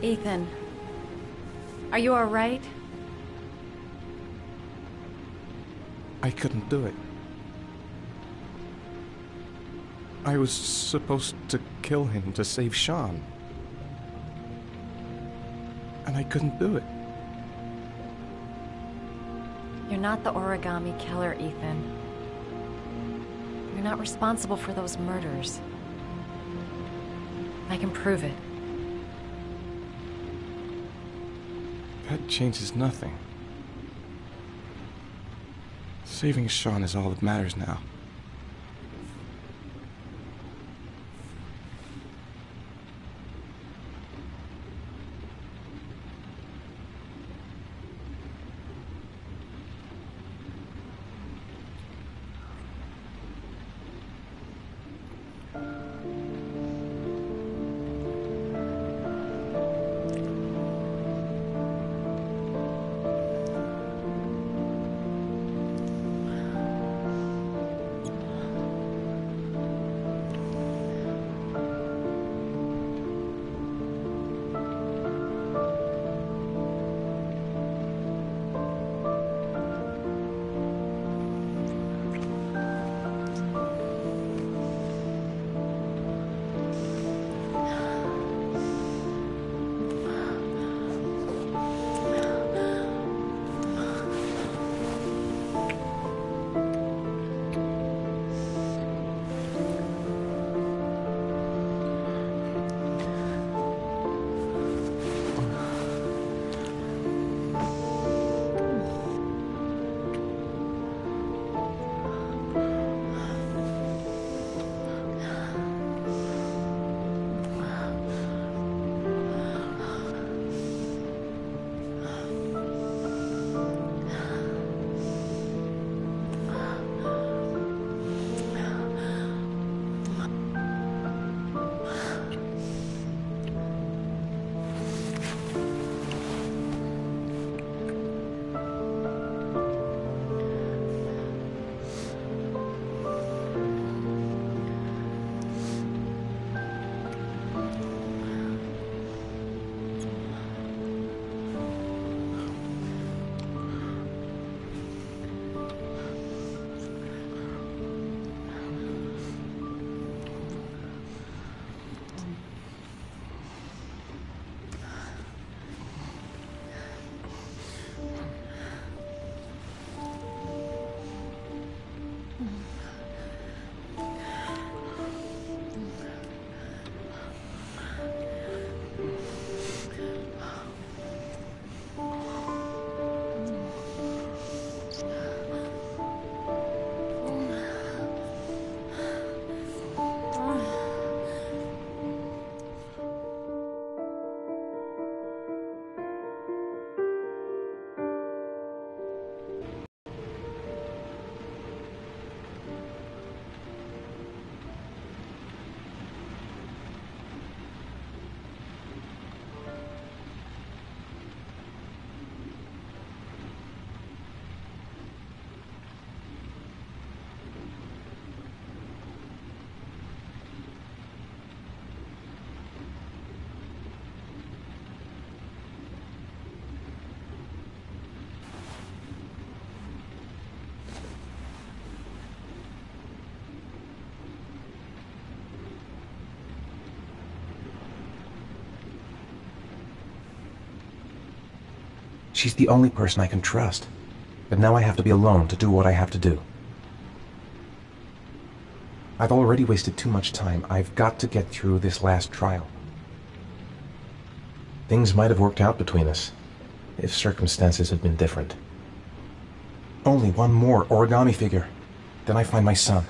Ethan, are you alright? I couldn't do it. I was supposed to kill him to save Sean. And I couldn't do it. You're not the origami killer, Ethan. You're not responsible for those murders. I can prove it. That changes nothing. Saving Sean is all that matters now. She's the only person I can trust. But now I have to be alone to do what I have to do. I've already wasted too much time. I've got to get through this last trial. Things might have worked out between us, if circumstances had been different. Only one more origami figure. Then I find my son.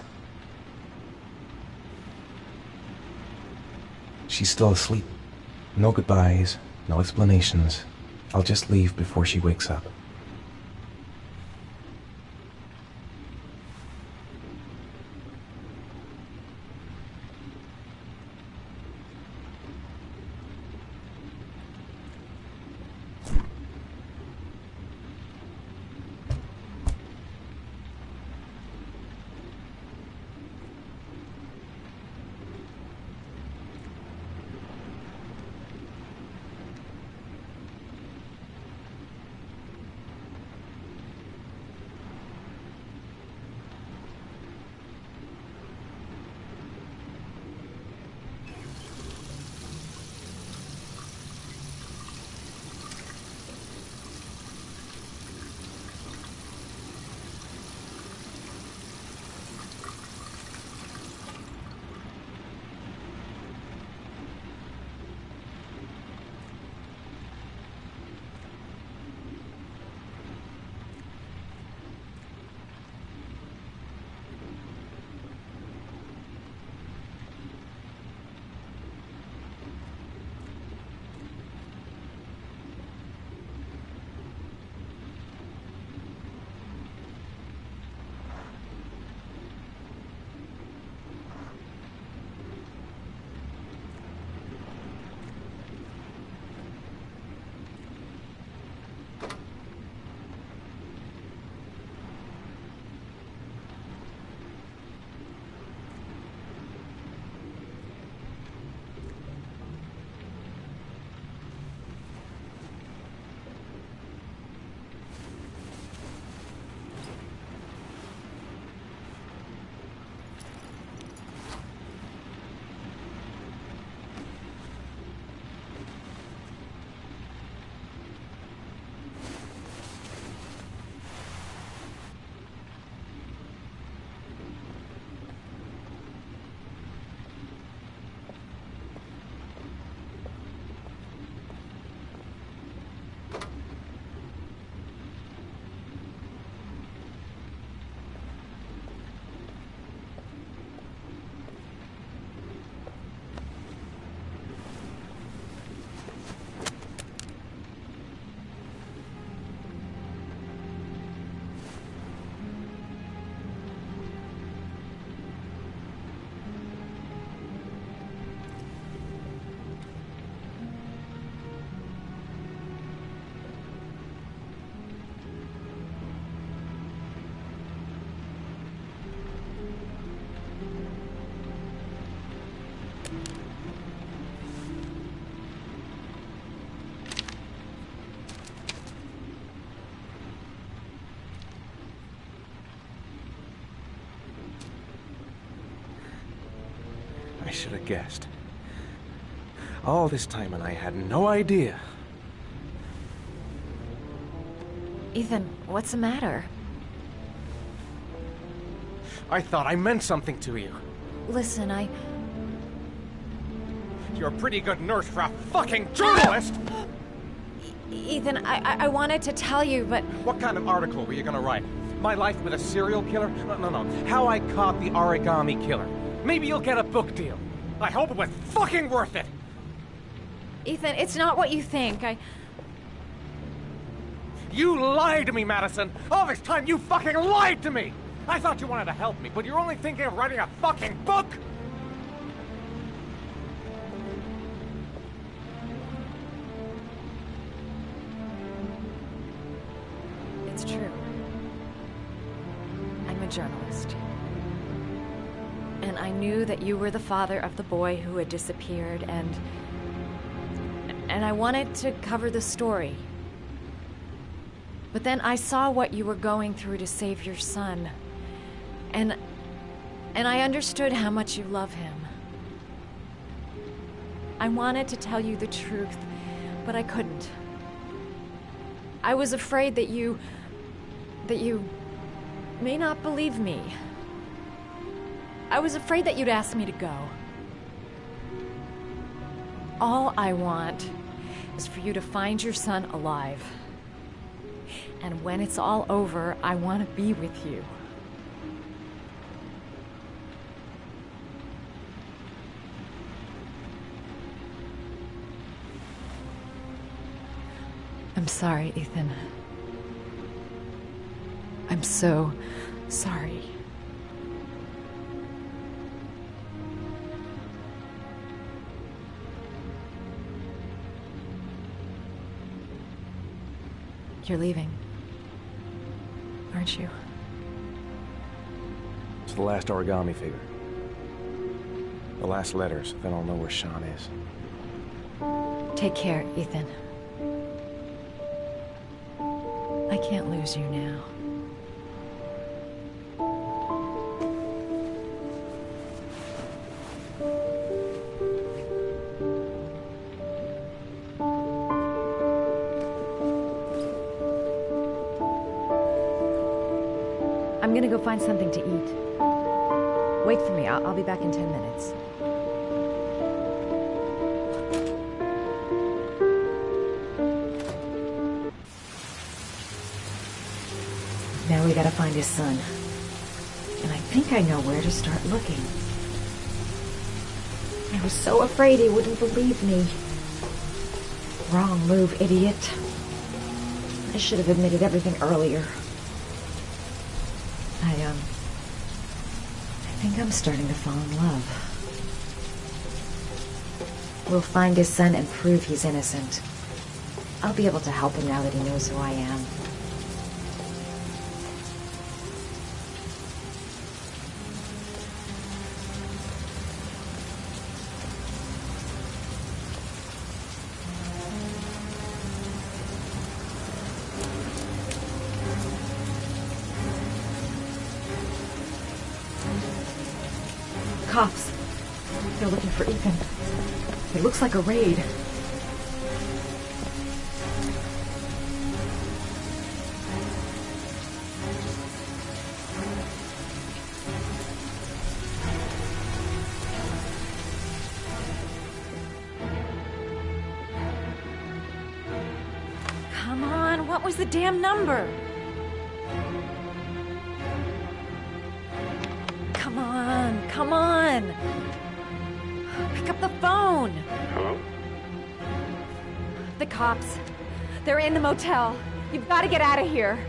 She's still asleep. No goodbyes, no explanations. I'll just leave before she wakes up. I should have guessed. All this time and I had no idea. Ethan, what's the matter? I thought I meant something to you. Listen, You're a pretty good nurse for a fucking journalist! Ethan, I wanted to tell you, but... What kind of article were you gonna write? My life with a serial killer? No. How I caught the origami killer. Maybe you'll get a book deal. I hope it was fucking worth it! Ethan, it's not what you think. You lied to me, Madison! All this time you fucking lied to me! I thought you wanted to help me, but you're only thinking of writing a fucking book? It's true. I'm a journalist. And I knew that you were the father of the boy who had disappeared, and I wanted to cover the story. But then I saw what you were going through to save your son. And I understood how much you love him. I wanted to tell you the truth, but I couldn't. I was afraid that you may not believe me. I was afraid that you'd ask me to go. All I want is for you to find your son alive. And when it's all over, I want to be with you. I'm sorry, Ethan. I'm so sorry. You're leaving, aren't you? It's the last origami figure. The last letters, then I'll know where Sean is. Take care, Ethan. I can't lose you now. I'm gonna go find something to eat. Wait for me. I'll be back in 10 minutes. Now we gotta find his son. And I think I know where to start looking. I was so afraid he wouldn't believe me. Wrong move, idiot. I should have admitted everything earlier. I think I'm starting to fall in love. We'll find his son and prove he's innocent. I'll be able to help him now that he knows who I am. Cops. They're looking for Ethan. It looks like a raid. Come on, what was the damn number? Come on! Pick up the phone! Hello? The cops. They're in the motel. You've got to get out of here.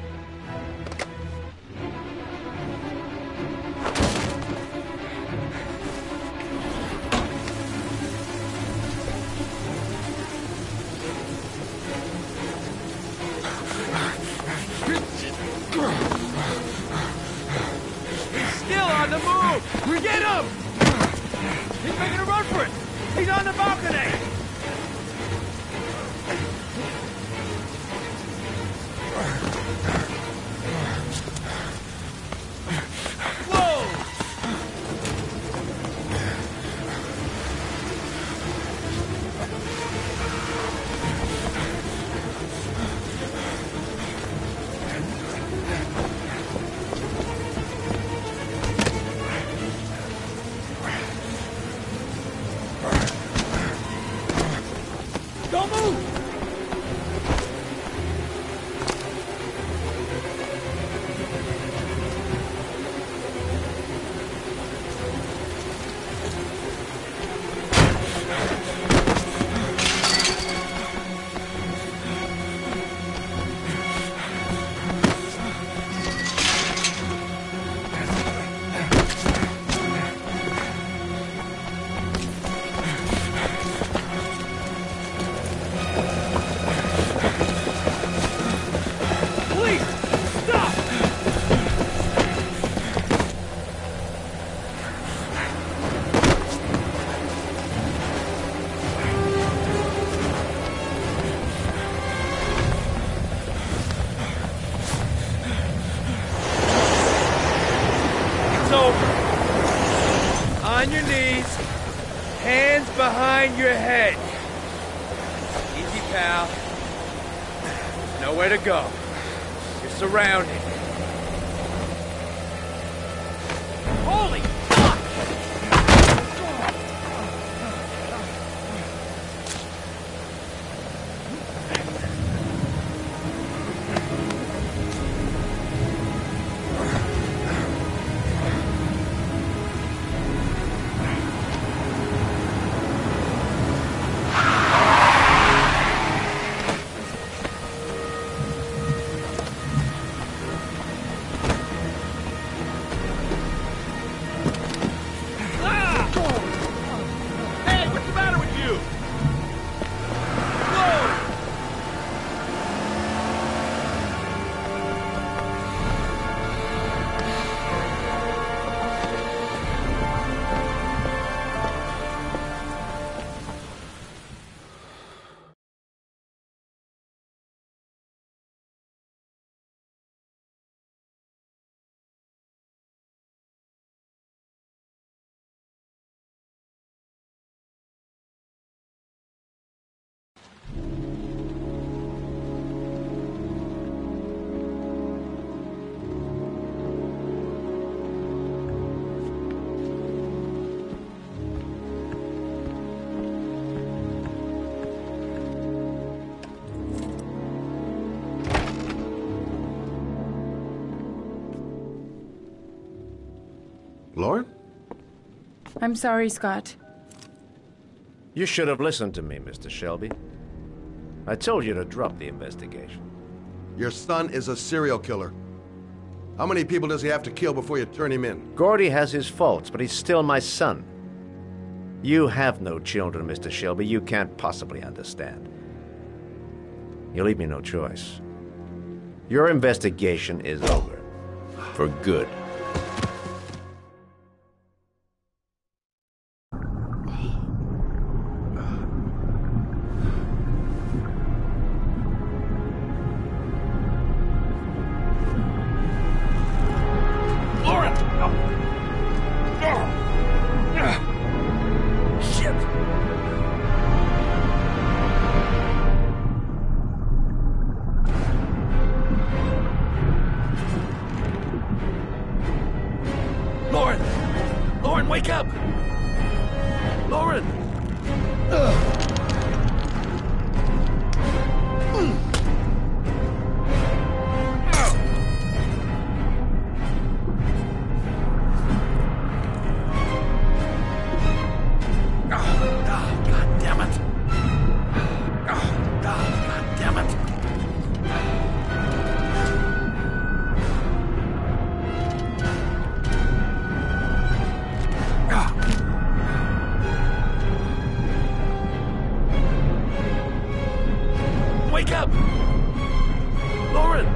Still on the move! We get him! He's making a run for it! He's on the balcony! Whoa! on your knees, hands behind your head. Easy, pal. Nowhere to go. You're surrounded. Holy fuck! Lauren? I'm sorry, Scott. You should have listened to me, Mr. Shelby. I told you to drop the investigation. Your son is a serial killer. How many people does he have to kill before you turn him in? Gordy has his faults, but he's still my son. You have no children, Mr. Shelby. You can't possibly understand. You leave me no choice. Your investigation is over. For good. Lauren, wake up! Lauren! God damn it! God damn it! Wake up! Lauren!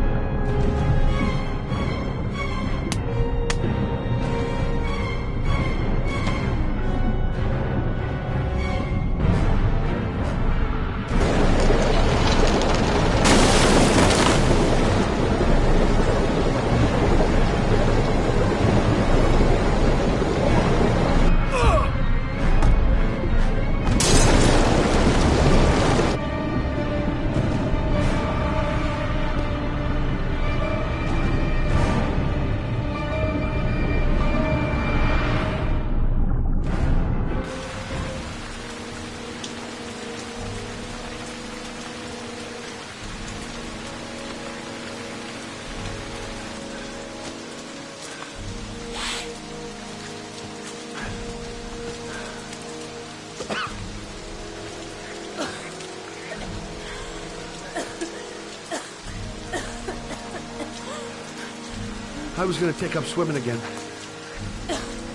I was gonna take up swimming again.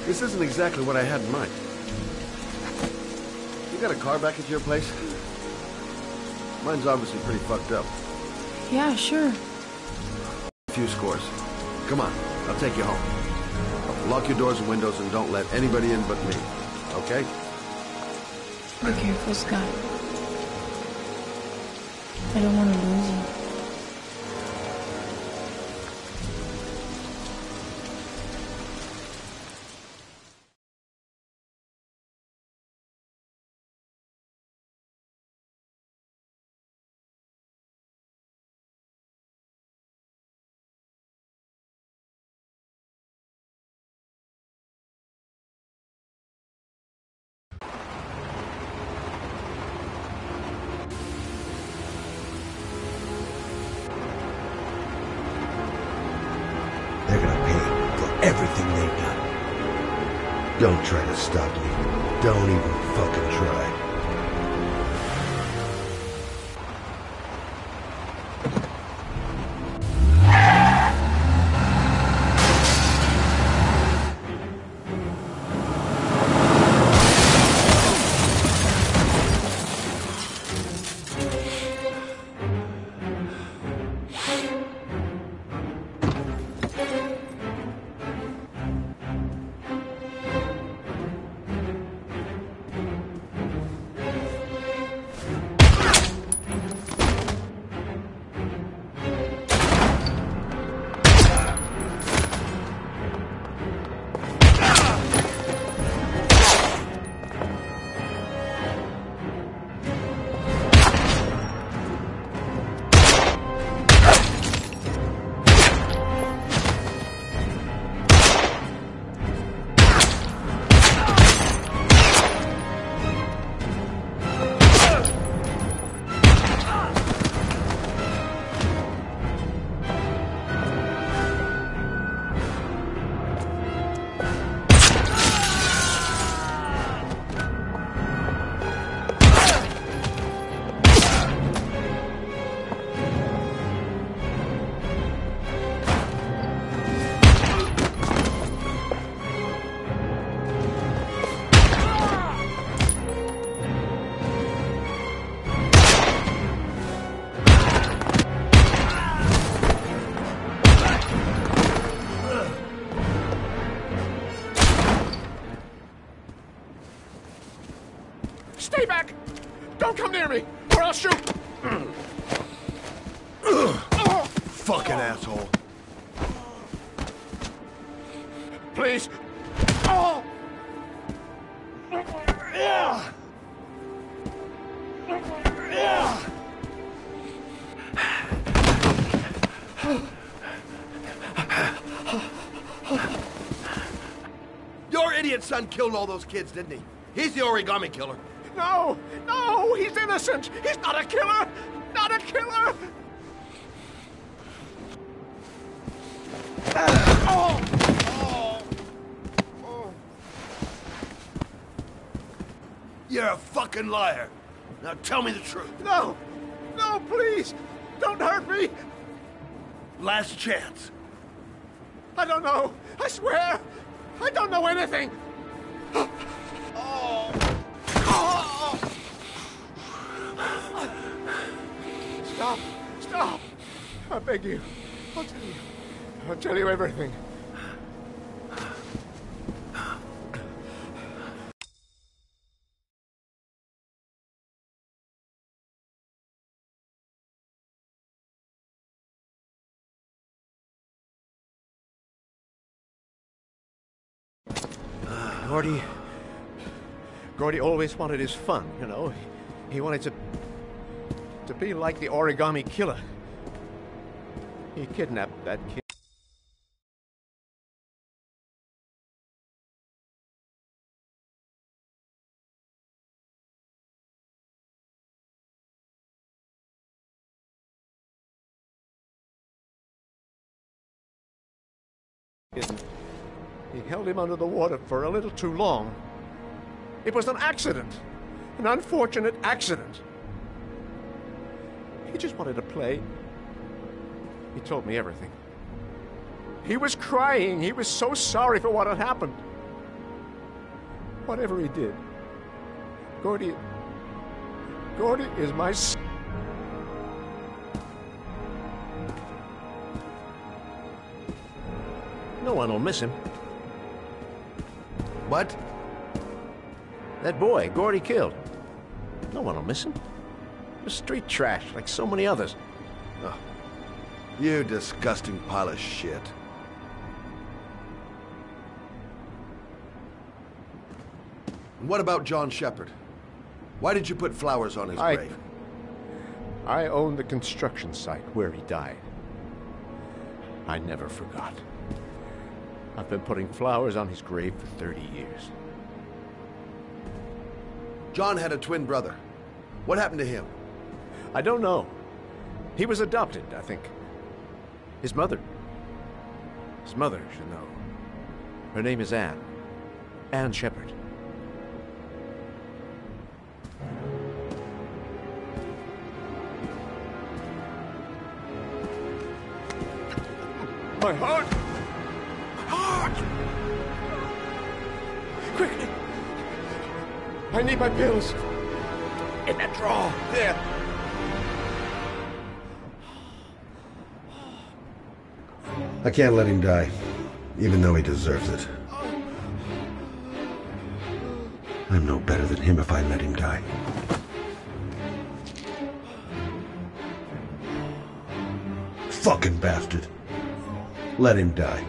This isn't exactly what I had in mind. You got a car back at your place? Mine's obviously pretty fucked up. Yeah, sure. A few scores. Come on, I'll take you home. Lock your doors and windows and don't let anybody in but me. Okay? Be careful, Scott. I don't want to lose you. Don't try to stop me. Don't even fucking try. Stay back! Don't come near me, or I'll shoot! Fucking asshole. Please! Oh! Your idiot son killed all those kids, didn't he? He's the origami killer. No! No! He's innocent! He's not a killer! Not a killer! Oh! Oh! Oh! You're a fucking liar. Now tell me the truth. No! No, please! Don't hurt me! Last chance. I don't know! I swear! I don't know anything! Oh! Oh! Stop! Stop! I beg you. I'll tell you. I'll tell you everything. Gordy always wanted his fun, you know. He wanted to be like the origami killer. He kidnapped that kid. He held him under the water for a little too long. It was an accident. An unfortunate accident. He just wanted to play. He told me everything. He was crying. He was so sorry for what had happened. Whatever he did, Gordy is my son. No one will miss him. What? That boy, Gordy killed. No one will miss him. Just street trash, like so many others. Oh, you disgusting pile of shit. And what about John Shepard? Why did you put flowers on his grave? I owned the construction site where he died. I never forgot. I've been putting flowers on his grave for 30 years. John had a twin brother. What happened to him? I don't know. He was adopted, I think. His mother should know. Her name is Anne. Anne Shepard. My heart! Heart! Quickly! I need my pills. In that drawer. There. I can't let him die, even though he deserves it. I'm no better than him if I let him die. Fucking bastard. Let him die.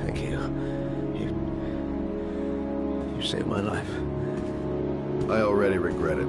Thank you. You saved my life. I already regret it.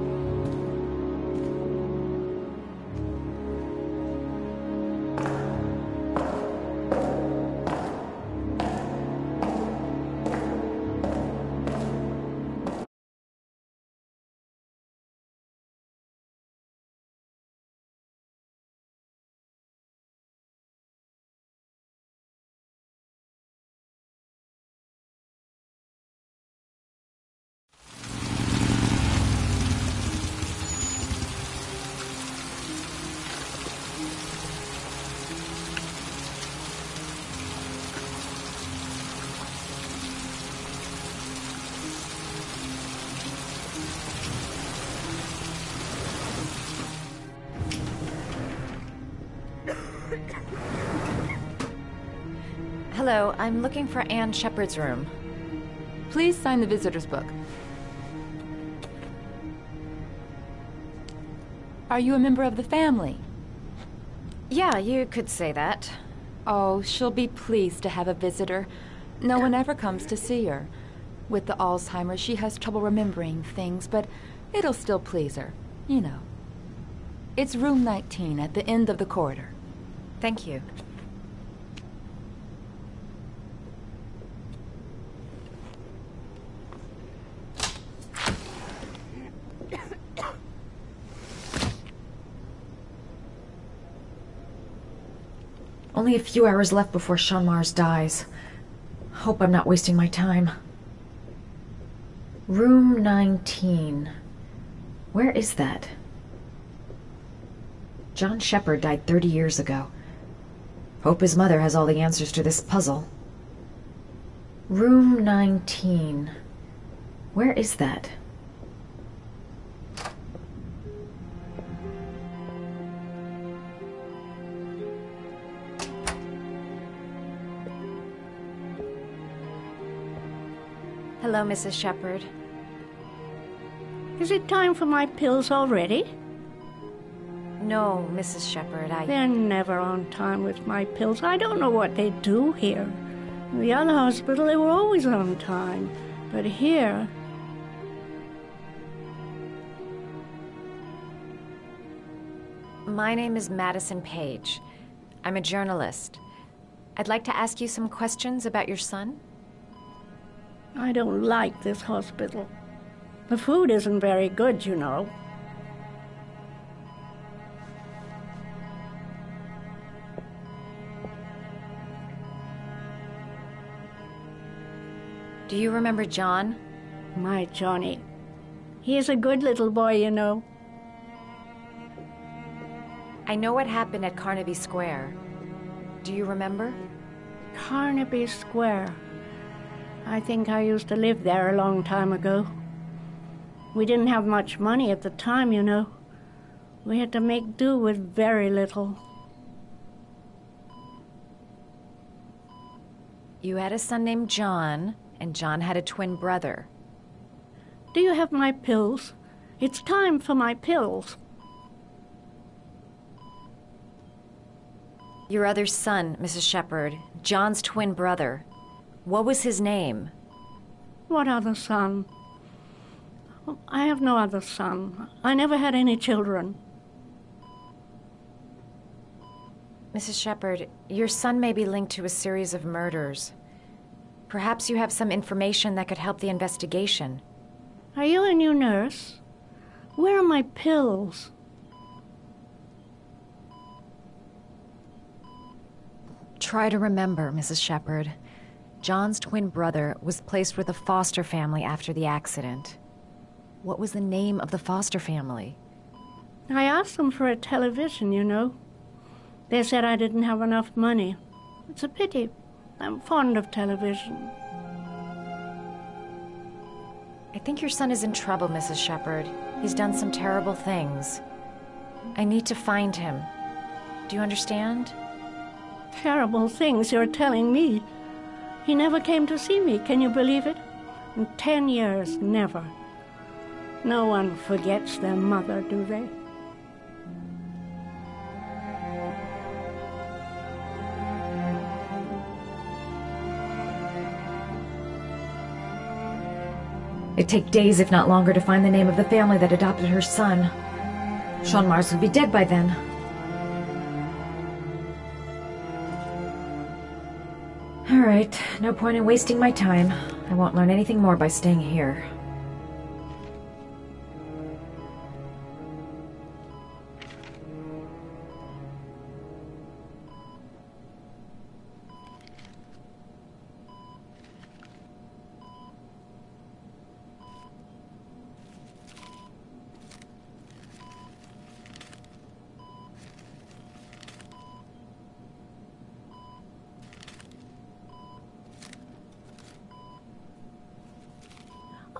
Hello, I'm looking for Anne Shepard's room. Please sign the visitor's book. Are you a member of the family? Yeah, you could say that. Oh, she'll be pleased to have a visitor. No one ever comes to see her. With the Alzheimer's, she has trouble remembering things, but it'll still please her, you know. It's room 19 at the end of the corridor. Thank you. Only a few hours left before Sean Mars dies. Hope I'm not wasting my time. Room 19. Where is that? John Shepard died 30 years ago. Hope his mother has all the answers to this puzzle. Room 19. Where is that? Hello, Mrs. Shepard. Is it time for my pills already? No, Mrs. Shepard, They're never on time with my pills. I don't know what they do here. In the other hospital, they were always on time. But here... My name is Madison Page. I'm a journalist. I'd like to ask you some questions about your son. I don't like this hospital. The food isn't very good, you know. Do you remember John? My Johnny. He is a good little boy, you know. I know what happened at Carnaby Square. Do you remember? Carnaby Square. I think I used to live there a long time ago. We didn't have much money at the time, you know. We had to make do with very little. You had a son named John, and John had a twin brother. Do you have my pills? It's time for my pills. Your other son, Mrs. Shepard, John's twin brother. What was his name? What other son? I have no other son. I never had any children. Mrs. Shepard, your son may be linked to a series of murders. Perhaps you have some information that could help the investigation. Are you a new nurse? Where are my pills? try to remember, Mrs. Shepherd. John's twin brother was placed with a foster family after the accident. What was the name of the foster family? I asked them for a television, you know. They said I didn't have enough money. It's a pity. I'm fond of television. I think your son is in trouble, Mrs. Shepherd. He's done some terrible things. I need to find him. Do you understand? Terrible things you're telling me. He never came to see me, can you believe it? In 10 years, never. No one forgets their mother, do they? It'd take days, if not longer, to find the name of the family that adopted her son. Sean Mars would be dead by then. All right, no point in wasting my time. I won't learn anything more by staying here.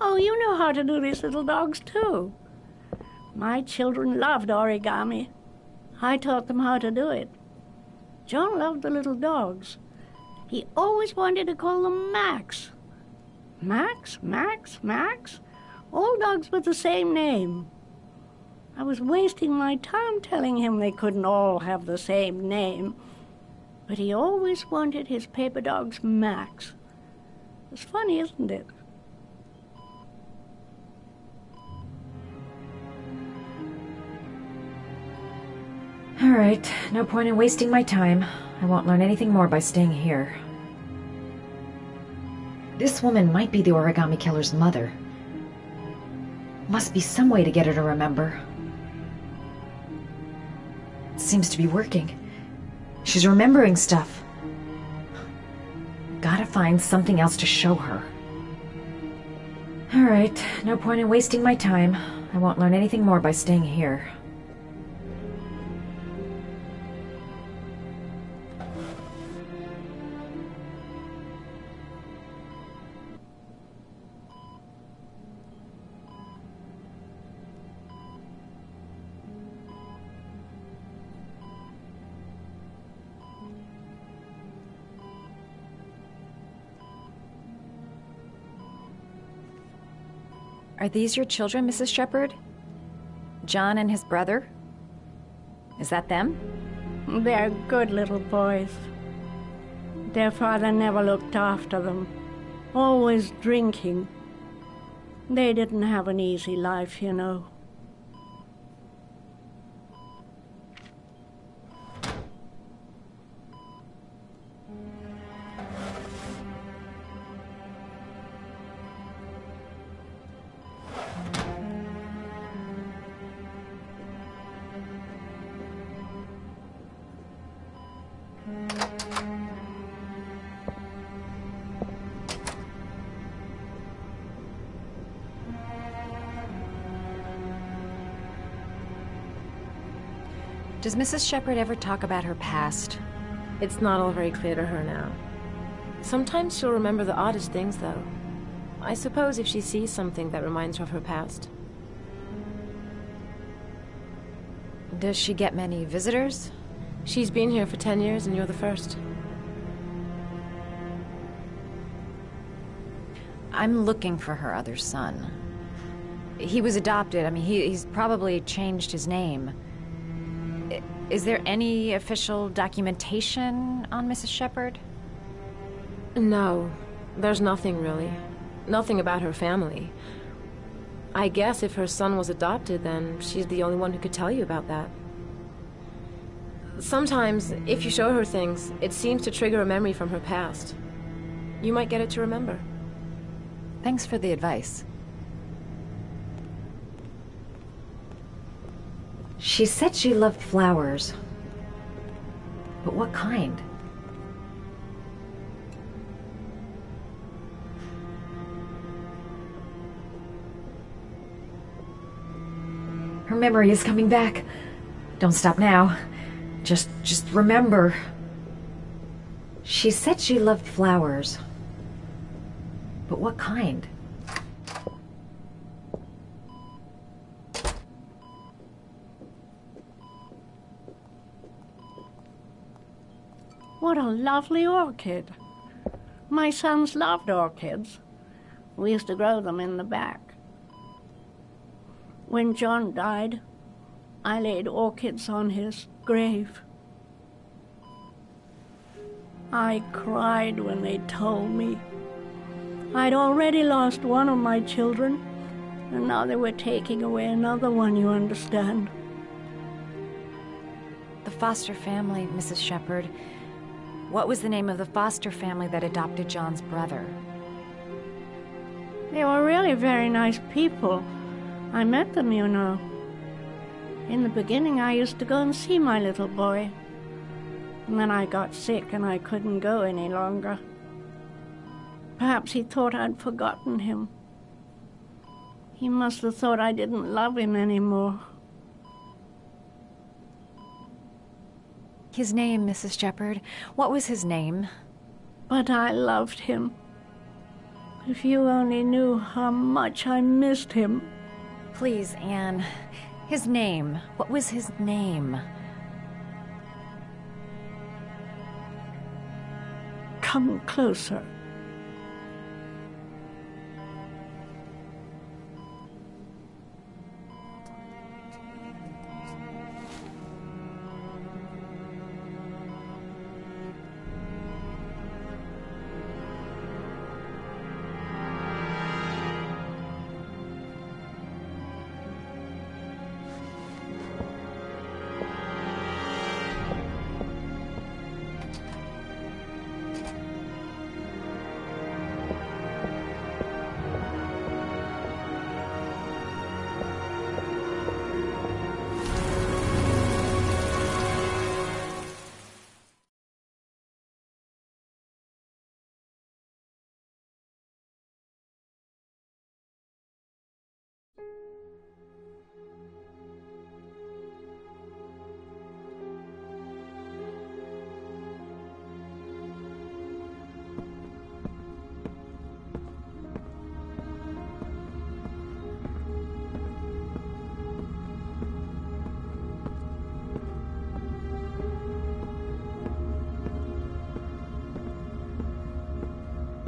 Oh, you know how to do these little dogs, too. My children loved origami. I taught them how to do it. John loved the little dogs. He always wanted to call them Max. Max, Max, Max? All dogs with the same name. I was wasting my time telling him they couldn't all have the same name. But he always wanted his paper dogs Max. It's funny, isn't it? All right, no point in wasting my time. I won't learn anything more by staying here. This woman might be the origami killer's mother. Must be some way to get her to remember. It seems to be working. She's remembering stuff. Gotta find something else to show her. All right, no point in wasting my time. I won't learn anything more by staying here. Are these your children, Mrs. Shepherd? John and his brother? Is that them? They're good little boys. Their father never looked after them, always drinking. They didn't have an easy life, you know. Does Mrs. Shepherd ever talk about her past? It's not all very clear to her now. Sometimes she'll remember the oddest things, though. I suppose if she sees something that reminds her of her past. Does she get many visitors? She's been here for 10 years and you're the first. I'm looking for her other son. He was adopted. I mean, he's probably changed his name. Is there any official documentation on Mrs. Shepherd? No, there's nothing really. Nothing about her family. I guess if her son was adopted, then she's the only one who could tell you about that. Sometimes, if you show her things, it seems to trigger a memory from her past. You might get it to remember. Thanks for the advice. She said she loved flowers. But what kind? Her memory is coming back. Don't stop now. Just remember. She said she loved flowers. But what kind? What a lovely orchid. My sons loved orchids. We used to grow them in the back. When John died, I laid orchids on his grave. I cried when they told me. I'd already lost one of my children, and now they were taking away another one, you understand. The foster family, Mrs. Shepherd. What was the name of the foster family that adopted John's brother? They were really very nice people. I met them, you know. In the beginning, I used to go and see my little boy. And then I got sick and I couldn't go any longer. Perhaps he thought I'd forgotten him. He must have thought I didn't love him anymore. His name, Mrs. Shepherd. What was his name? But I loved him. If you only knew how much I missed him. Please, Anne. His name. What was his name? Come closer.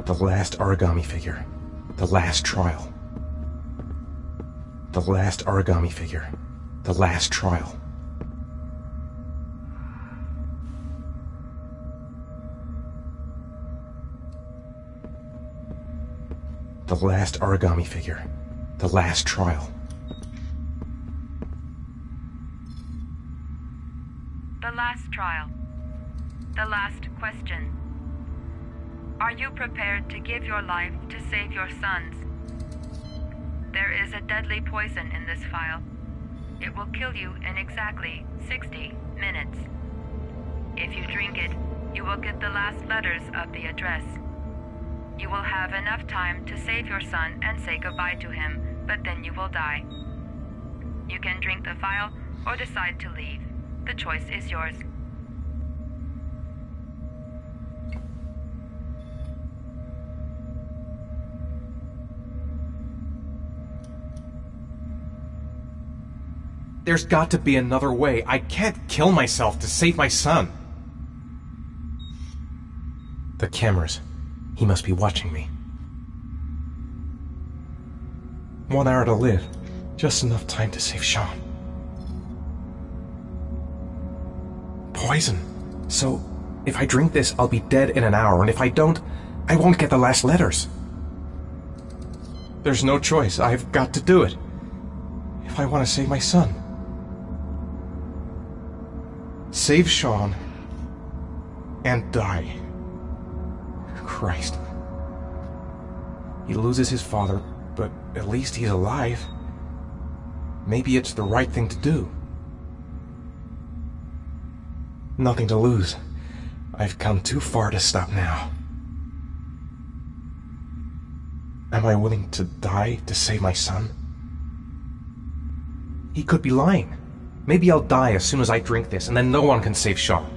The last origami figure. The last trial. The last origami figure. The last trial. The last origami figure. The last trial. The last trial. The last question. Are you prepared to give your life to save your sons? There is a deadly poison in this file. It will kill you in exactly 60 minutes. If you drink it, you will get the last letters of the address. You will have enough time to save your son and say goodbye to him, but then you will die. You can drink the file or decide to leave. The choice is yours. There's got to be another way. I can't kill myself to save my son. The cameras. He must be watching me. 1 hour to live. Just enough time to save Sean. Poison. So, if I drink this, I'll be dead in an hour, and if I don't, I won't get the last letters. There's no choice. I've got to do it. If I want to save my son. Save Sean and die. Christ. He loses his father, but at least he's alive. Maybe it's the right thing to do. Nothing to lose. I've come too far to stop now. Am I willing to die to save my son? He could be lying. Maybe I'll die as soon as I drink this, and then no one can save Sean.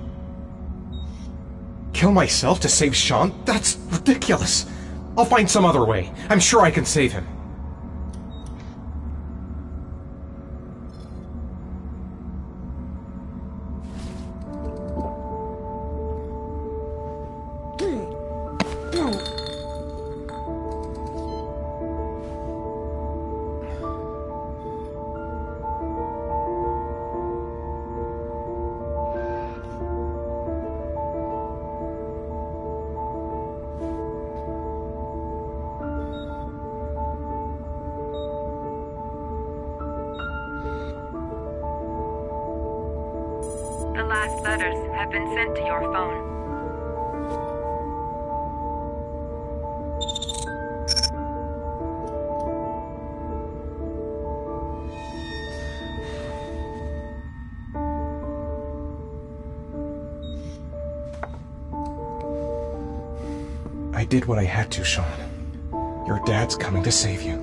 Kill myself to save Sean? That's ridiculous! I'll find some other way. I'm sure I can save him. The last letters have been sent to your phone. I did what I had to, Sean. Your dad's coming to save you.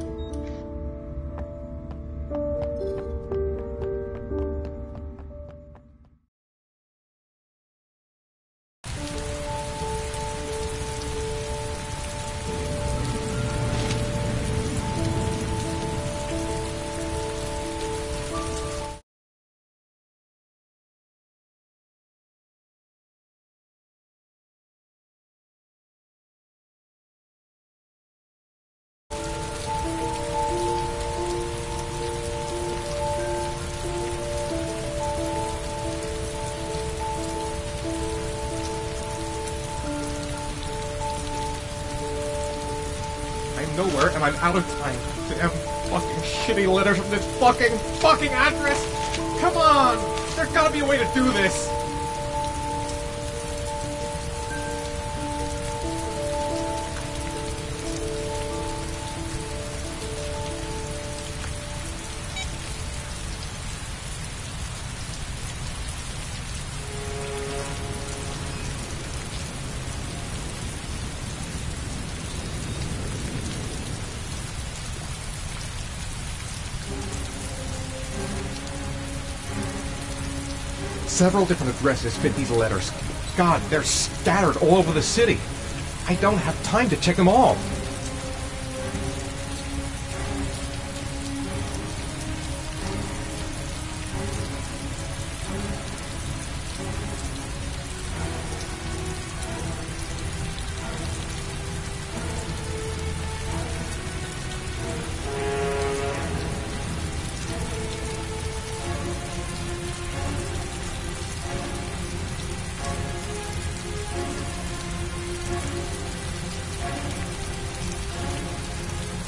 I'm nowhere, and I'm out of time. Damn fucking shitty letters from this fucking address! Come on! There's gotta be a way to do this! Several different addresses fit these letters. God, they're scattered all over the city. I don't have time to check them all.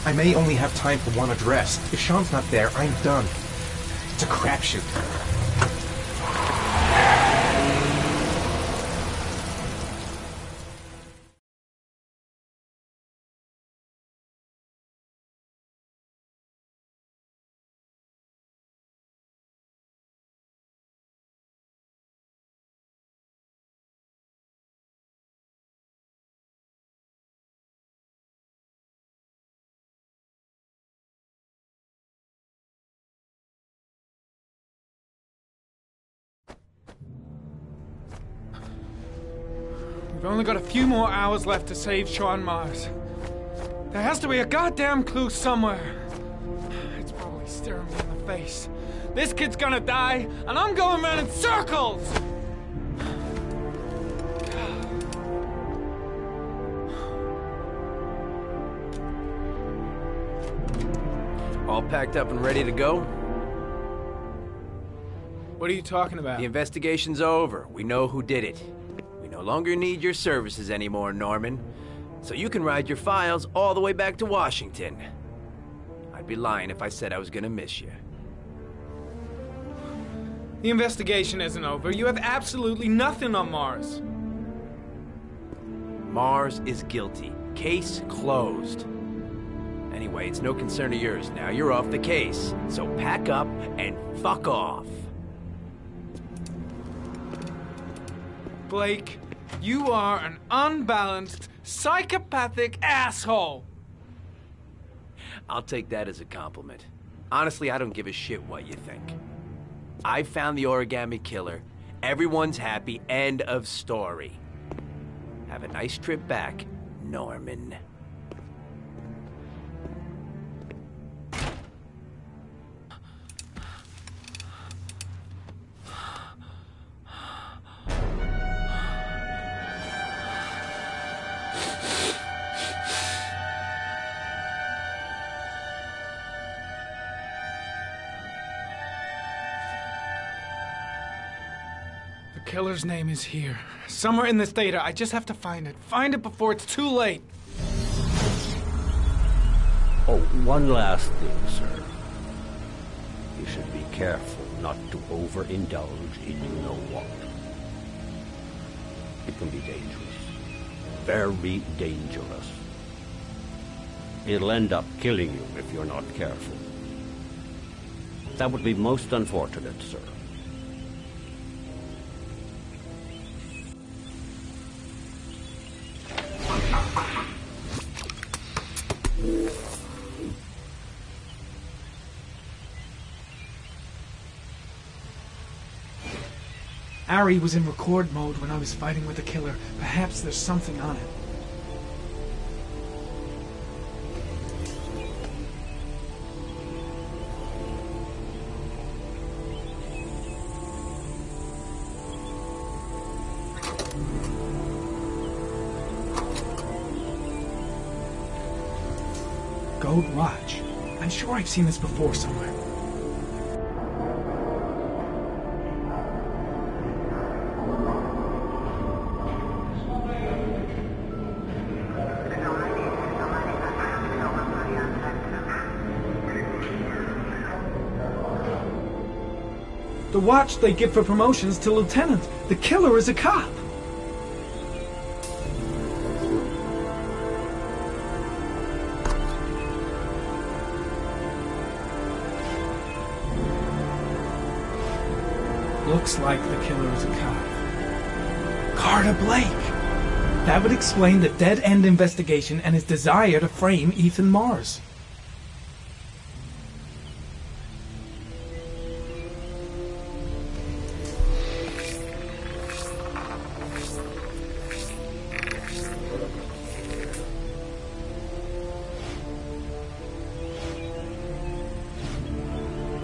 I may only have time for one address. If Sean's not there, I'm done. It's a crapshoot. We've only got a few more hours left to save Sean Mars. There has to be a goddamn clue somewhere. It's probably staring me in the face. This kid's gonna die, and I'm going around in circles! All packed up and ready to go? What are you talking about? The investigation's over. We know who did it. We no longer need your services anymore, Norman. So you can ride your files all the way back to Washington. I'd be lying if I said I was gonna miss you. The investigation isn't over. You have absolutely nothing on Mars. Mars is guilty. Case closed. Anyway, it's no concern of yours now. You're off the case. So pack up and fuck off. Blake, you are an unbalanced, psychopathic asshole! I'll take that as a compliment. Honestly, I don't give a shit what you think. I found the origami killer. Everyone's happy. End of story. Have a nice trip back, Norman. The killer's name is here. Somewhere in this data. I just have to find it. Find it before it's too late. Oh, one last thing, sir. You should be careful not to overindulge in you-know-what. It can be dangerous. Very dangerous. It'll end up killing you if you're not careful. That would be most unfortunate, sir. Ari was in record mode when I was fighting with the killer. Perhaps there's something on it. Gold watch. I'm sure I've seen this before somewhere. The watch they give for promotions to lieutenant. The killer is a cop. Looks like the killer is a cop. Carter Blake! That would explain the dead-end investigation and his desire to frame Ethan Mars.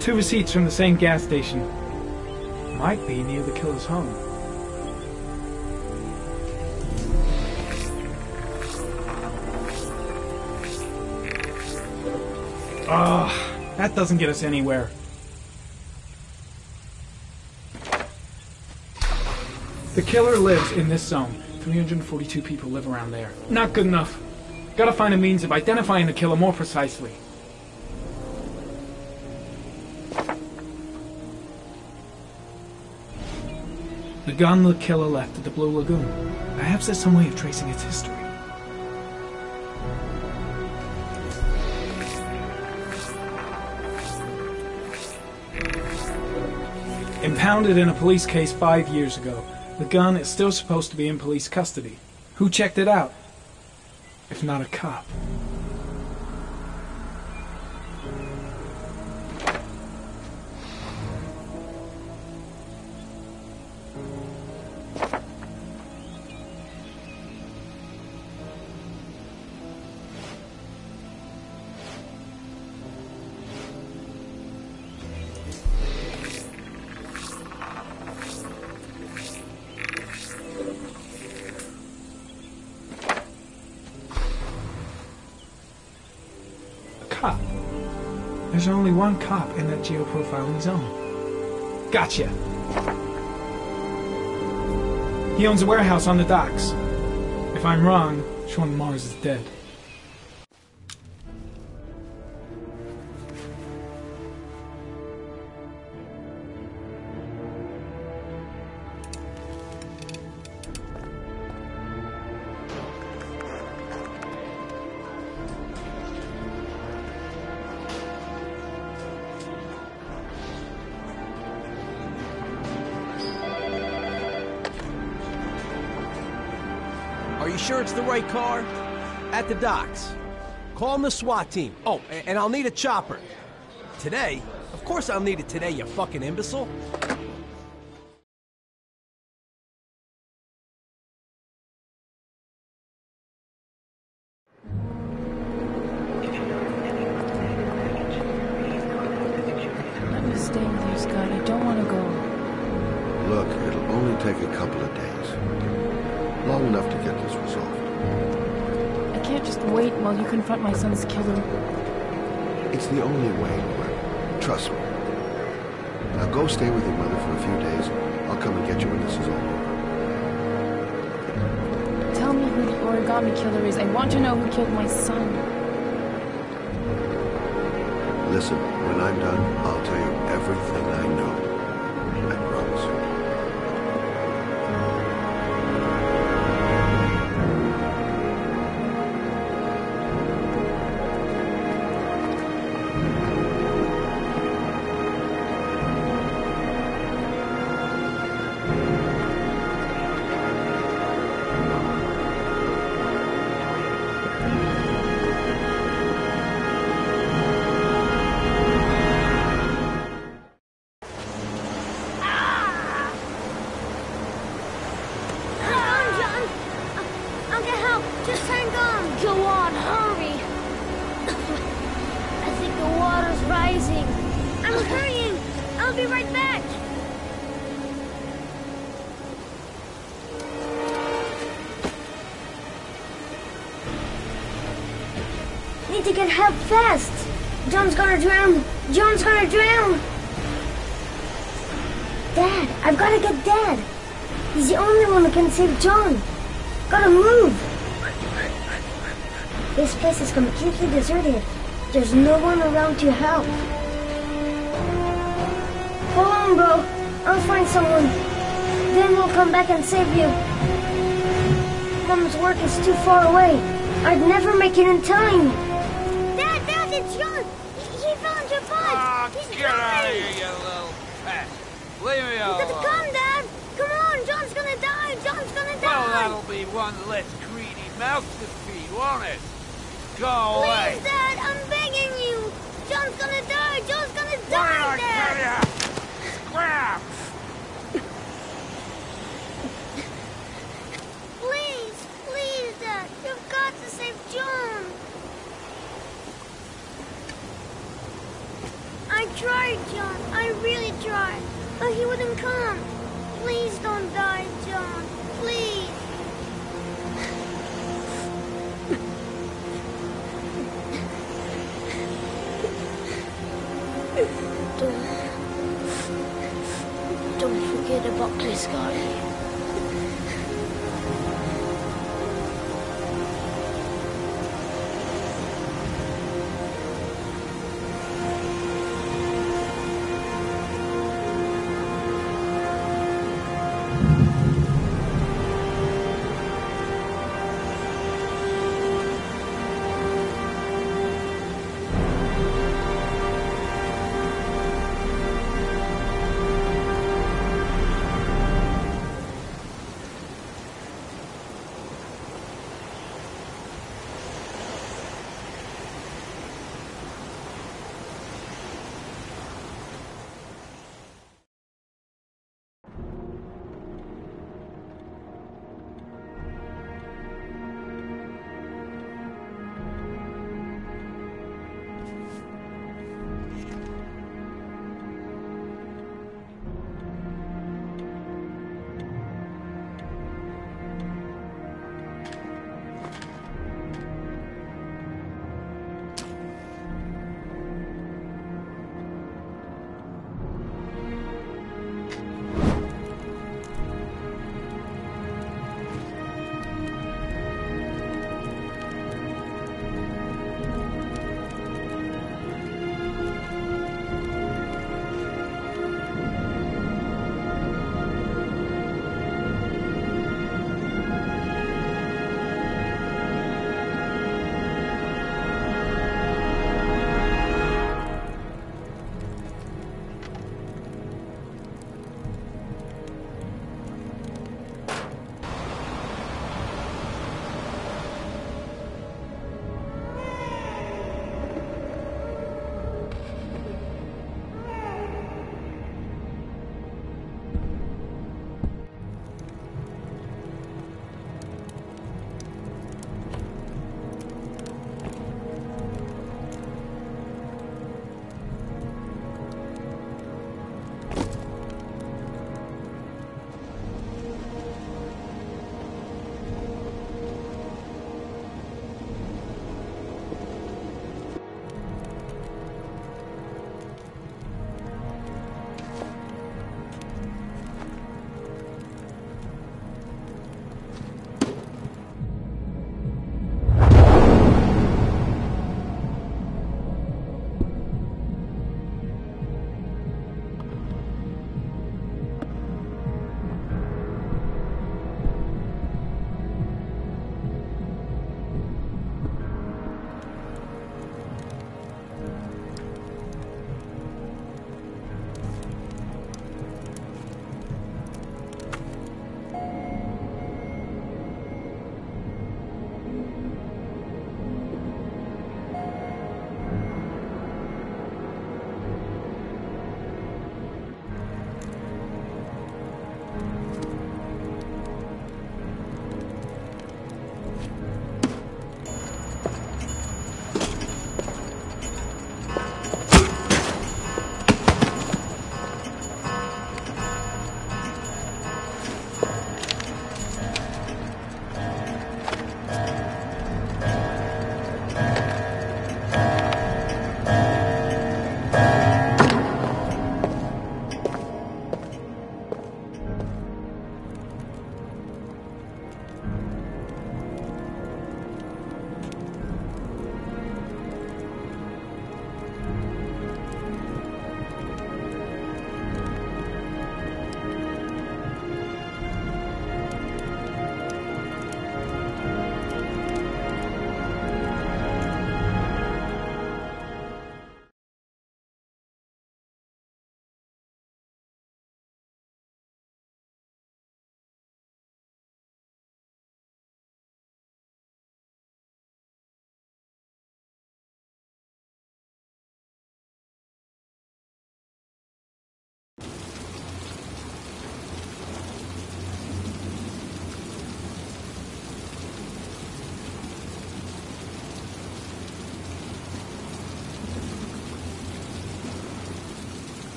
Two receipts from the same gas station. Might be near the killer's home. Ugh, that doesn't get us anywhere. The killer lives in this zone. 342 people live around there. Not good enough. Gotta find a means of identifying the killer more precisely. The gun the killer left at the Blue Lagoon. Perhaps there's some way of tracing its history. Impounded in a police case 5 years ago, the gun is still supposed to be in police custody. Who checked it out? If not a cop. Cop. There's only one cop in that geoprofiling zone. Gotcha. He owns a warehouse on the docks. If I'm wrong, Sean Mars is dead. Are you sure it's the right car? At the docks. Call the SWAT team. Oh, and I'll need a chopper. Today? Of course I'll need it today, you fucking imbecile. Let me stay with you, Scott. I don't want to go. Look, it'll only take a couple of days. Long enough to get this resolved. I can't just wait while you confront my son's killer. It's the only way, Gwen. Trust me. Now go stay with your mother for a few days. I'll come and get you when this is all over. Tell me who the origami killer is. I want to know who killed my son. Listen, when I'm done, I'll tell you everything I know. I promise. Need to get help fast! John's gonna drown! John's gonna drown! Dad! I've gotta get Dad! He's the only one who can save John! Gotta move! This place is completely deserted. There's no one around to help. Hold on, bro. I'll find someone. Then we'll come back and save you. Mom's work is too far away. I'd never make it in time. Dad, it's John. He found your bud. He's Get out of here, you little pest. Leave me alone. You gotta come, Dad. Come on, John's gonna die. John's gonna die. Well, that'll be one less greedy mouth to feed, won't it? Go away. Please, Dad, I'm begging you. John's gonna die. John's gonna die, Dad. Scram! Please, Dad. You've got to save John. I tried, John. I really tried. But he wouldn't come. Please don't die, John. Please. Don't forget about me, Scotty.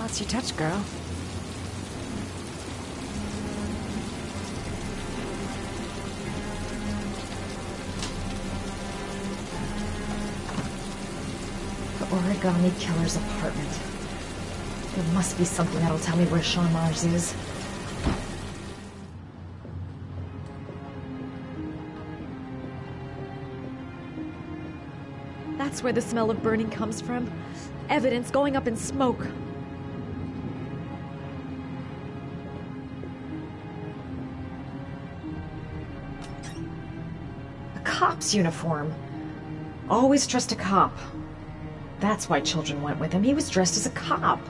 spots you touch, girl. The Origami Killer's apartment. There must be something that'll tell me where Sean Mars is. That's where the smell of burning comes from. Evidence going up in smoke. A cop's uniform. Always trust a cop. That's why children went with him. He was dressed as a cop.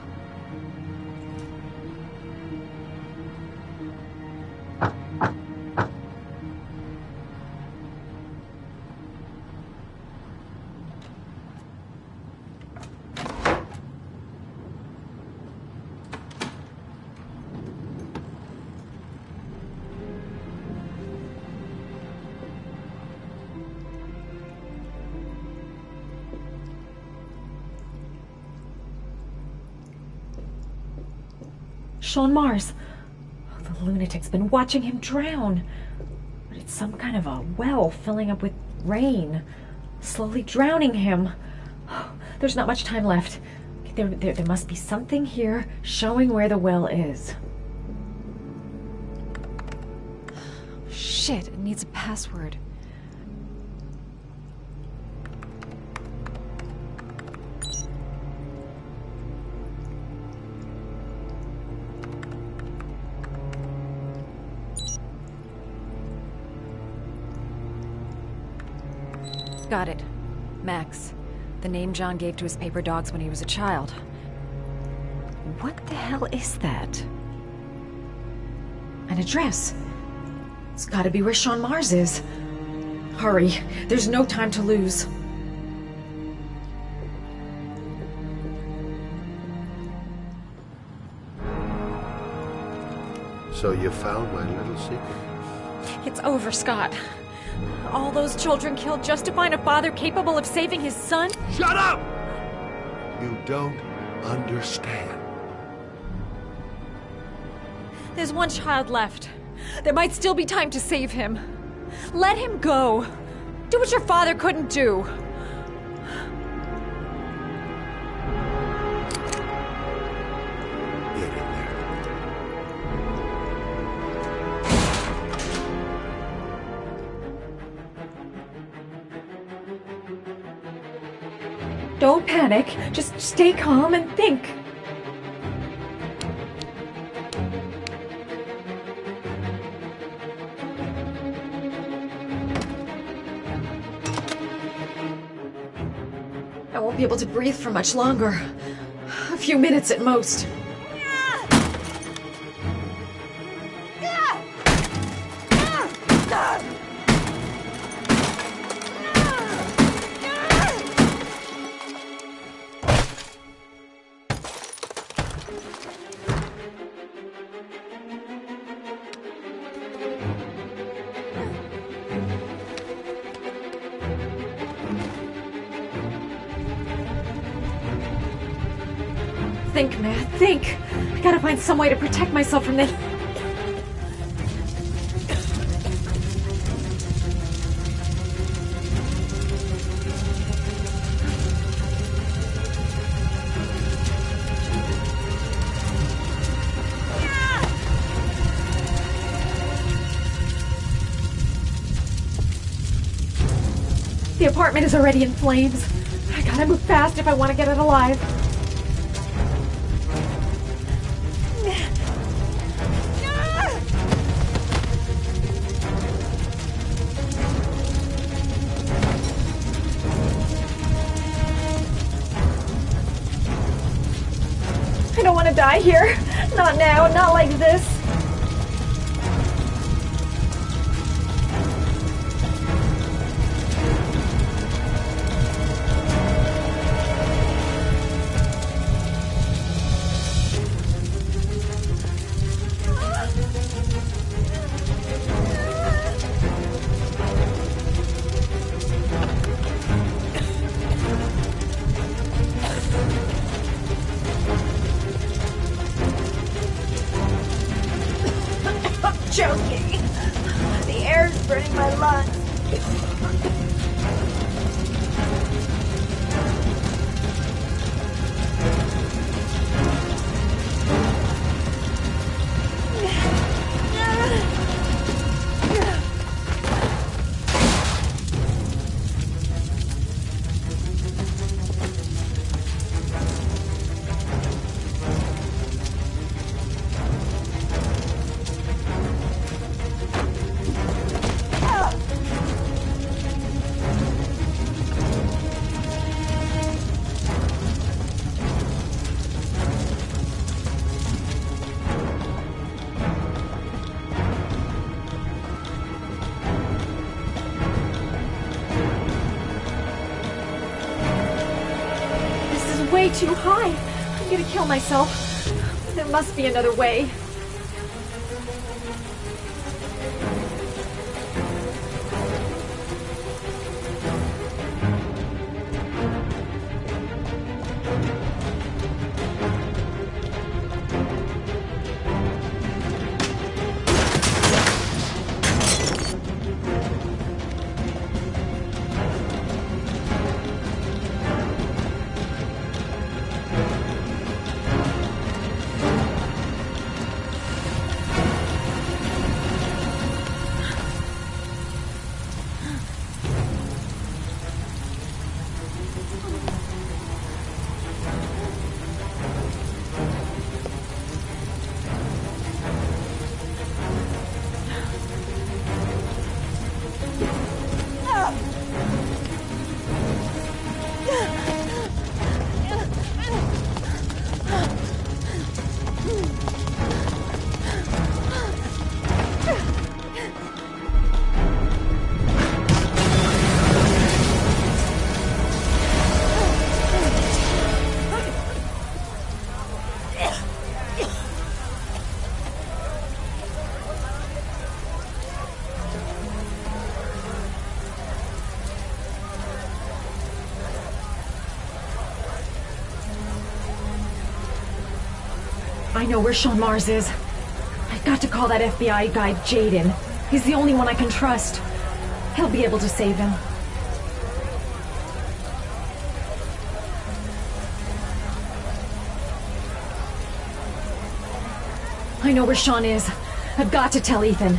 Sean Mars. Oh, the lunatic's been watching him drown. But it's some kind of a well filling up with rain, slowly drowning him. Oh, there's not much time left. There must be something here showing where the well is. Shit, it needs a password. Got it. Max. The name John gave to his paper dogs when he was a child. What the hell is that? An address. It's gotta be where Sean Mars is. Hurry. There's no time to lose. So you found my little secret? It's over, Scott. All those children killed just to find a father capable of saving his son? Shut up! You don't understand. There's one child left. There might still be time to save him. Let him go. Do what your father couldn't do. Don't panic. Just stay calm and think. I won't be able to breathe for much longer. A few minutes at most. Think, man, think! I gotta find some way to protect myself from this. The apartment is already in flames. I gotta move fast if I want to get it alive. I don't want to die here. Not now, not like this. burning my lungs. Way too high. I'm gonna kill myself. There must be another way. I know where Sean Mars is. I've got to call that FBI guy, Jaden. He's the only one I can trust. He'll be able to save him. I know where Sean is. I've got to tell Ethan.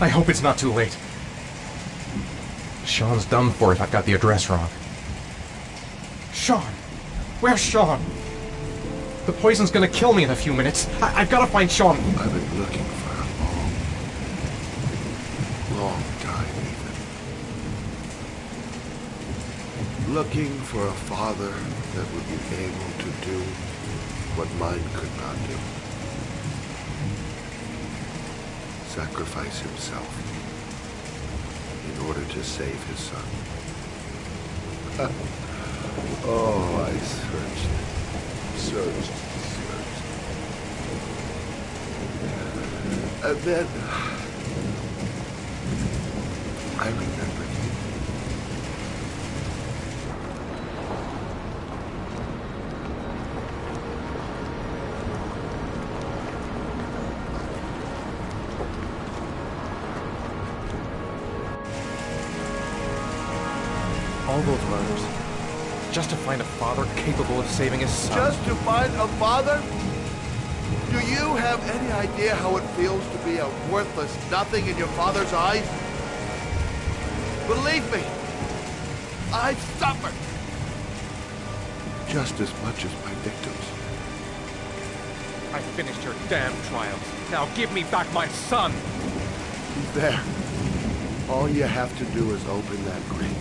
I hope it's not too late. Sean's done for if I've got the address wrong. Sean! Where's Sean? The poison's gonna kill me in a few minutes. I've gotta find Sean. I've been looking for a long time, Ethan. Looking for a father that would be able to do what mine could not do. Sacrifice himself in order to save his son. Oh, I searched. And then I remembered you. All those murders, just to find a father capable of saving his son. Just to find a father? Do you have any idea how it feels to be a worthless nothing in your father's eyes? Believe me, I've suffered just as much as my victims. I finished your damn trials. Now give me back my son! He's there. All you have to do is open that grate.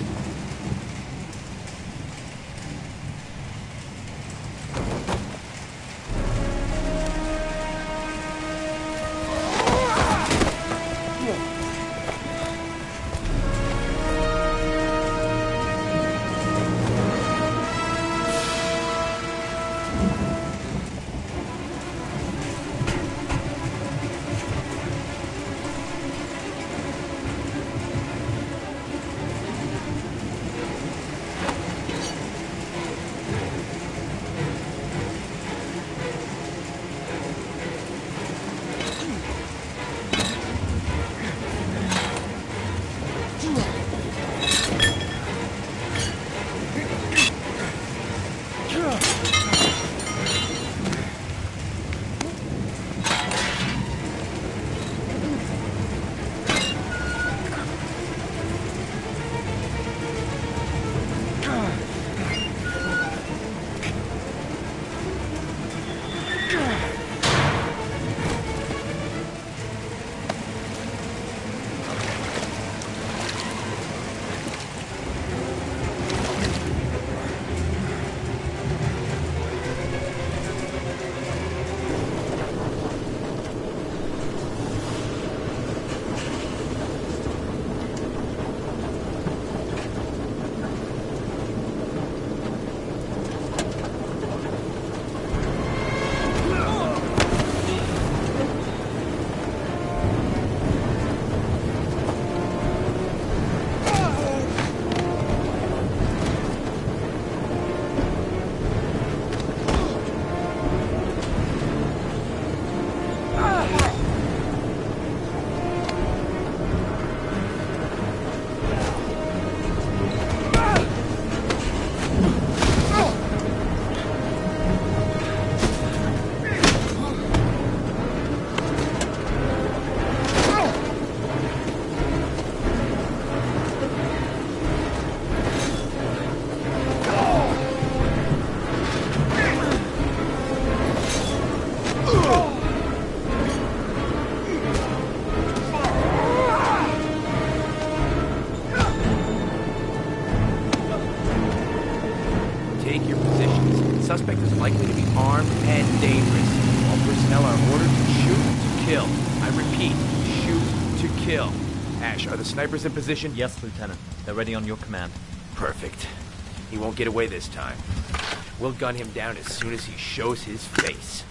Suspect is likely to be armed and dangerous. All personnel are ordered to shoot to kill. I repeat, shoot to kill. Ash, are the snipers in position? Yes, Lieutenant. They're ready on your command. Perfect. He won't get away this time. We'll gun him down as soon as he shows his face.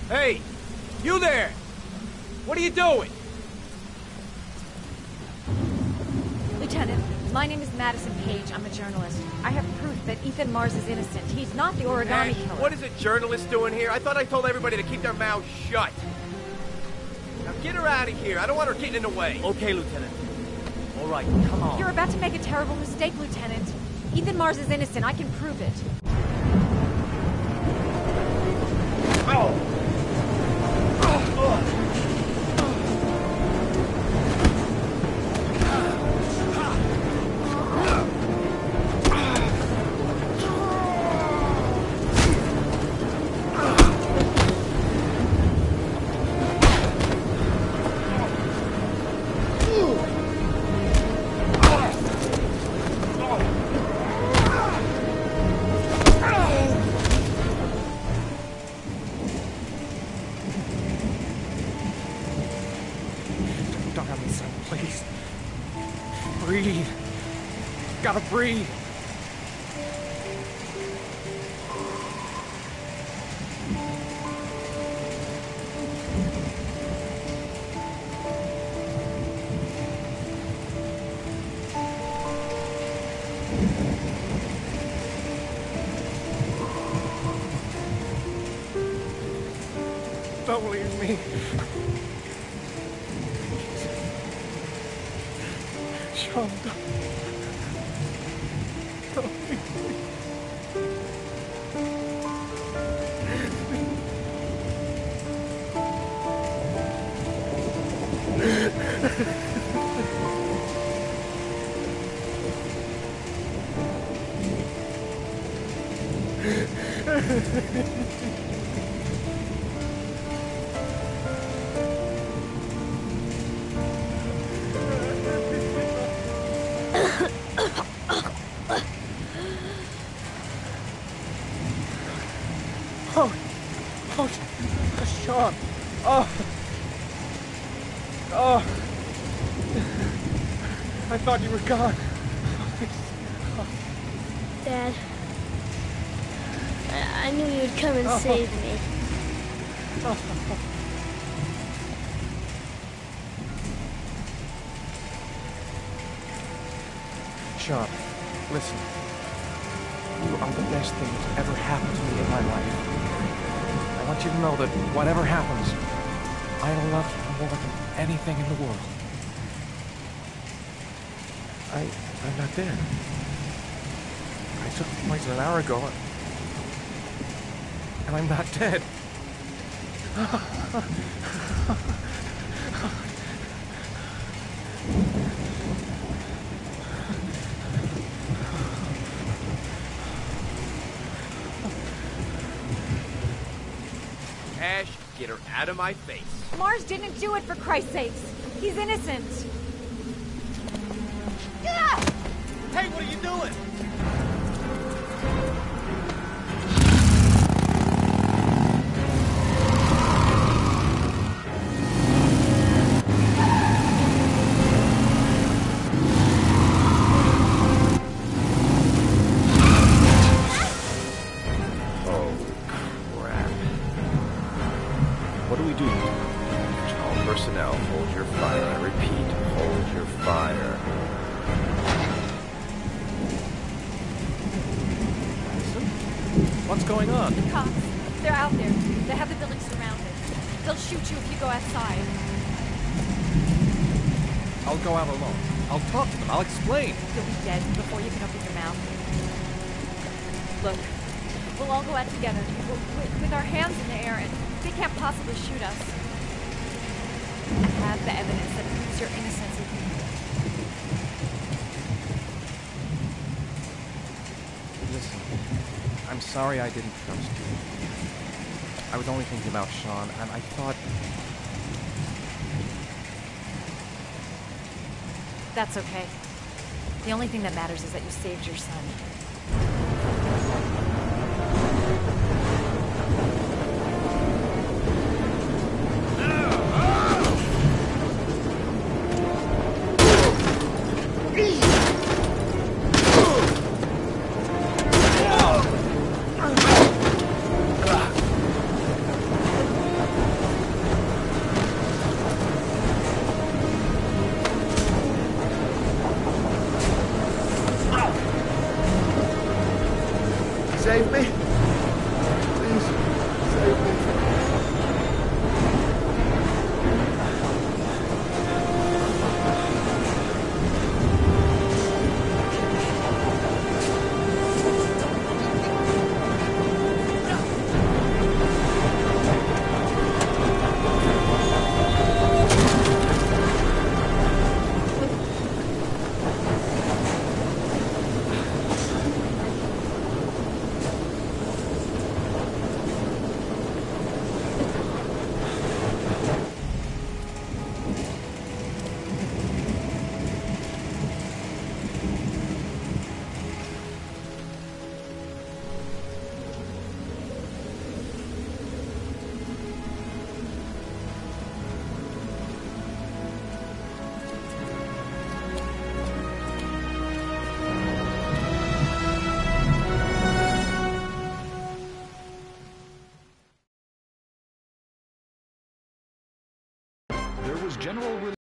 Hey! You there! What are you doing? Lieutenant, my name is Madison Page. I'm a journalist. I have proof that Ethan Mars is innocent. He's not the origami killer. What is a journalist doing here? I thought I told everybody to keep their mouths shut. Now get her out of here. I don't want her getting in the way. Okay, Lieutenant. All right, come on. You're about to make a terrible mistake, Lieutenant. Ethan Mars is innocent. I can prove it. Oh! Please. Breathe. Gotta breathe. Don't leave me. Sean, don't leave me. Sean. I thought you were gone. Dad, I knew you would come and save me. Sean, listen. You are the best thing that's ever happened to me in my life. I want you to know that whatever happens, I love you more than anything in the world. I'm not dead. I took the poison an hour ago, and I'm not dead. Ash, get her out of my face. Mars didn't do it, for Christ's sakes. He's innocent. Hey, what are you doing? Oh, crap. What do we do? All personnel, hold your fire. I repeat, hold your fire. What's going on? The cops. They're out there. They have the building surrounded. They'll shoot you if you go outside. I'll go out alone. I'll talk to them. I'll explain. You'll be dead before you can open your mouth. Look, we'll all go out together, with our hands in the air, and they can't possibly shoot us. I have the evidence that proves your innocence. Listen, I'm sorry I didn't trust you. I was only thinking about Sean, and I thought... That's okay. The only thing that matters is that you saved your son. Save me. Please, save me. General relief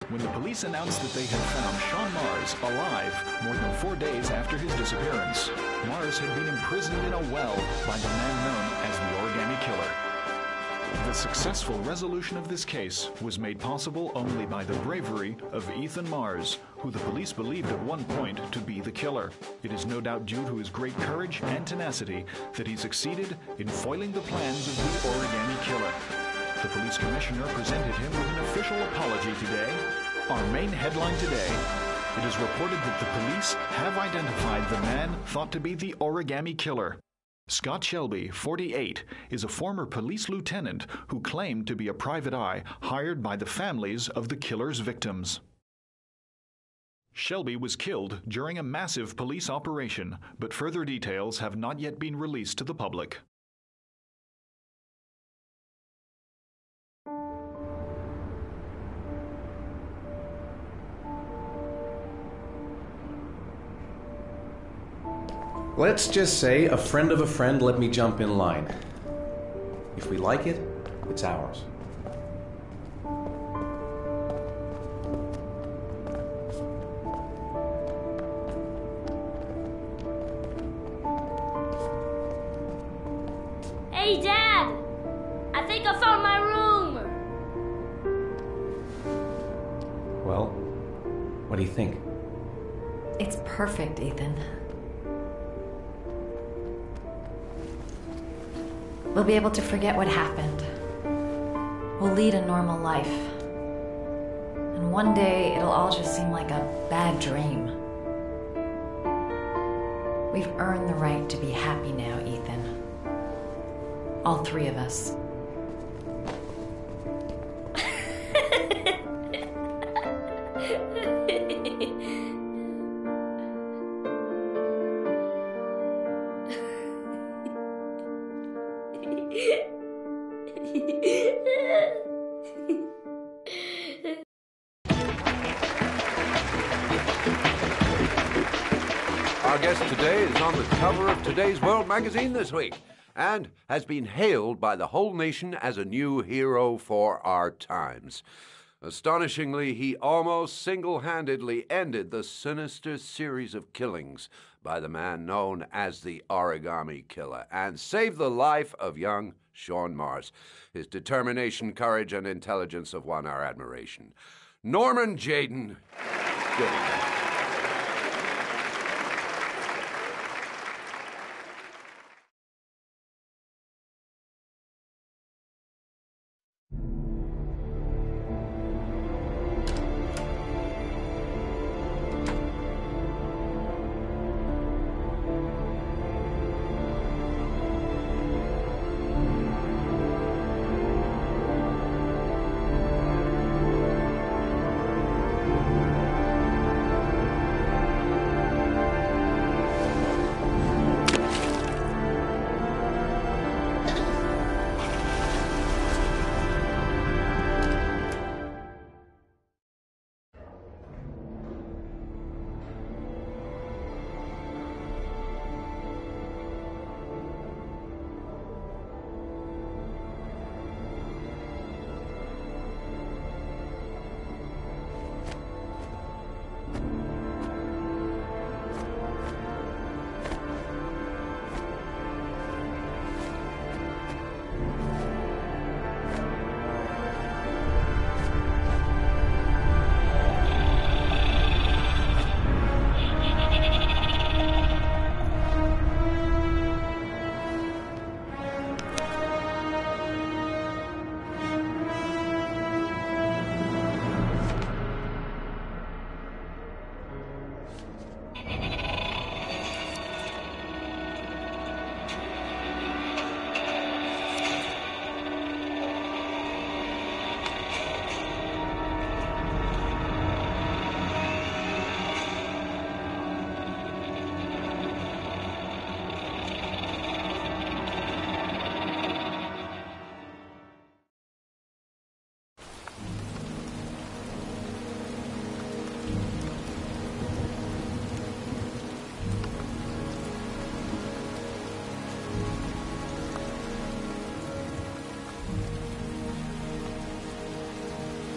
when the police announced that they had found Sean Mars alive more than 4 days after his disappearance. Mars had been imprisoned in a well by the man known as the Origami Killer. The successful resolution of this case was made possible only by the bravery of Ethan Mars, who the police believed at one point to be the killer. It is no doubt due to his great courage and tenacity that he succeeded in foiling the plans of the Origami Killer. The police commissioner presented him with an official apology today. Our main headline today: it is reported that the police have identified the man thought to be the Origami Killer. Scott Shelby, 48, is a former police lieutenant who claimed to be a private eye hired by the families of the killer's victims. Shelby was killed during a massive police operation, but further details have not yet been released to the public. Let's just say a friend of a friend let me jump in line. If we like it, it's ours. Hey, Dad! I think I found my room! Well, what do you think? It's perfect, Ethan. We'll be able to forget what happened. We'll lead a normal life. And one day, it'll all just seem like a bad dream. We've earned the right to be happy now, Ethan. All three of us. Our guest today is on the cover of today's World magazine this week and has been hailed by the whole nation as a new hero for our times. Astonishingly, he almost single-handedly ended the sinister series of killings by the man known as the Origami Killer and saved the life of young Sean Mars. His determination, courage, and intelligence have won our admiration. Norman Jayden, good evening.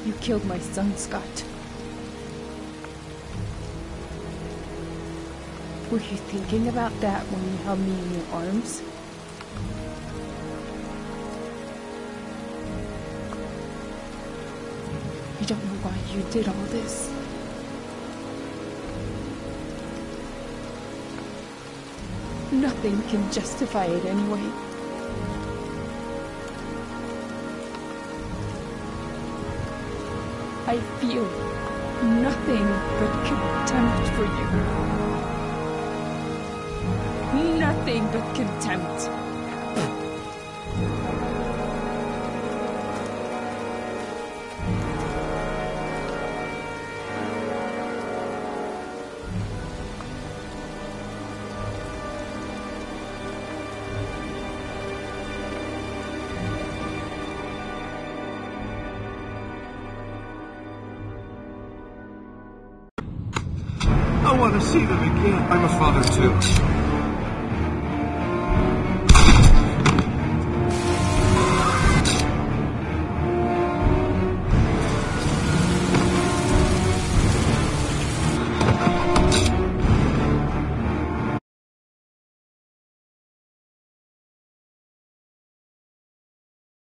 You killed my son, Scott. Were you thinking about that when you held me in your arms? I don't know why you did all this. Nothing can justify it anyway. I feel nothing but contempt for you. Nothing but contempt. I want to see them again. I'm a father too.